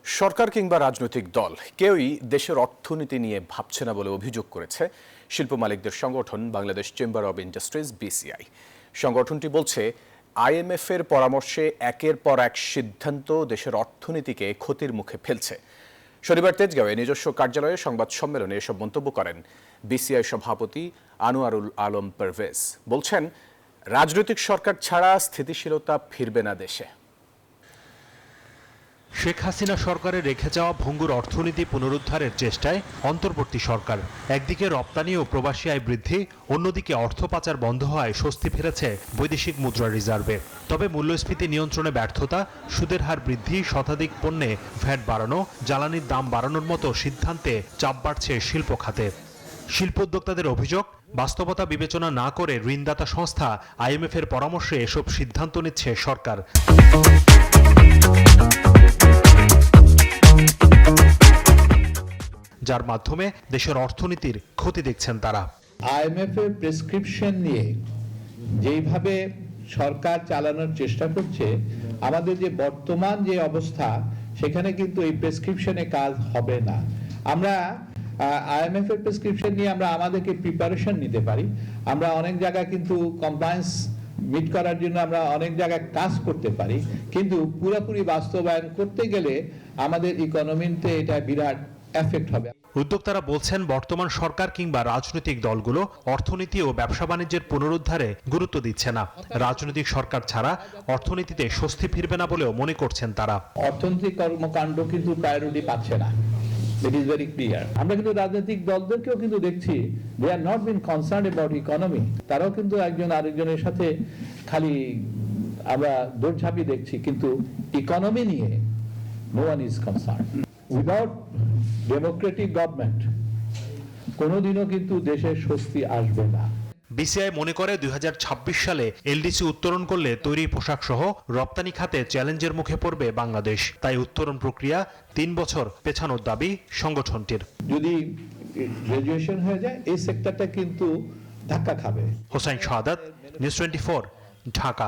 সরকার কিংবা রাজনৈতিক দল কেউই দেশের অর্থনীতি নিয়ে ভাবছে না বলে অভিযোগ করেছে শিল্প মালিকদের সংগঠন Bangladesh chamber of industries BCI. সংগঠনটি বলছে, আইএমএফ এর পরামর্শে একের পর এক সিদ্ধান্ত দেশের অর্থনীতিকে ক্ষতির মুখে ফেলছে। শনিবার তেজগাঁওয়ে নিজস্ব কার্যালয়ে সংবাদ সম্মেলনে এসব মন্তব্য করেন বিসিআই সভাপতি আনোয়ারুল আলম পারভেজ। বলছেন, রাজনৈতিক সরকার ছাড়া স্থিতিশীলতা ফিরবে না দেশে। শেখ হাসিনা সরকারের রেখে যাওয়া ভঙ্গুর অর্থনীতি পুনরুদ্ধারের চেষ্টায় অন্তর্বর্তী সরকার। একদিকে রপ্তানি ও প্রবাসী আয় বৃদ্ধি, অন্যদিকে অর্থ পাচার বন্ধ হওয়ায় স্বস্তি ফিরেছে বৈদেশিক মুদ্রা রিজার্ভে। তবে মূল্যস্ফীতি নিয়ন্ত্রণে ব্যর্থতা, সুদের হার বৃদ্ধি, শতাধিক পণ্যে ভ্যাট বাড়ানো, জ্বালানির দাম বাড়ানোর মতো সিদ্ধান্তে চাপ বাড়ছে শিল্প খাতে। শিল্প উদ্যোক্তাদের অভিযোগ, বাস্তবতা বিবেচনা না করে ঋণদাতা সংস্থা আইএমএফ এর পরামর্শে এসব সিদ্ধান্ত নিচ্ছে সরকার। যার মাধ্যমে দেশের অর্থনীতির ক্ষতি দেখছেন তারা। আইএমএফ এর প্রেসক্রিপশন নিয়ে যেইভাবে সরকার চালানোর চেষ্টা করছে, আমাদের যে বর্তমান যে অবস্থা, সেখানে কিন্তু এই প্রেসক্রিপশনে কাজ হবে না। আমরা আইএমএফ এর প্রেসক্রিপশন নিয়ে আমরা আমাদেরকে প্রিপারেশন নিতে পারি। আমরা অনেক জায়গায় কিন্তু কমপ্লায়েন্স মিট করার জন্য আমরা অনেক জায়গায় কাজ করতে পারি, কিন্তু পুরোপুরি বাস্তবায়ন করতে গেলে আমাদের ইকোনমিতে এটা বিরাট এফেক্ট হবে। উদ্যোক্তারা বলছেন, বর্তমান সরকার কিংবা রাজনৈতিক দলগুলো অর্থনীতি ও ব্যবসা বাণিজ্যের পুনরুদ্ধারে গুরুত্ব দিচ্ছে না। রাজনৈতিক সরকার ছাড়া অর্থনীতিতে স্বস্তি ফিরবে না বলেও মনে করছেন তারা। অর্থনৈতিক কর্মকাণ্ড কিন্তু প্রায়োরিটি পাচ্ছে না, ইট ইজ ভেরি ক্লিয়ার। আমরা কিন্তু রাজনৈতিক দলদেরকেও কিন্তু দেখছি, they are not been concerned about economy. তারাও কিন্তু একজন আরেকজনের সাথে খালি আমরা দৌড়ঝাঁপি দেখছি, কিন্তু ইকোনমি নিয়ে no one is concern. Without democratic government কোনোদিনও কিন্তু দেশের স্বস্তি আসবে না। বিসিআই মনে করে 2026 সালে এলডিসি উত্তোলন করলে তৈরি পোশাক সহ রপ্তানি খাতে চ্যালেঞ্জের মুখে পড়বে বাংলাদেশ। তাই উত্তোলন প্রক্রিয়া 3 বছর পেছানোর দাবি সংগঠনটির। যদি গ্রাজুয়েশন হয়ে যায়, এই সেক্টরটা কিন্তু ধাক্কা খাবে। হোসাইন শাহাদাত, নিউজ 24, ঢাকা।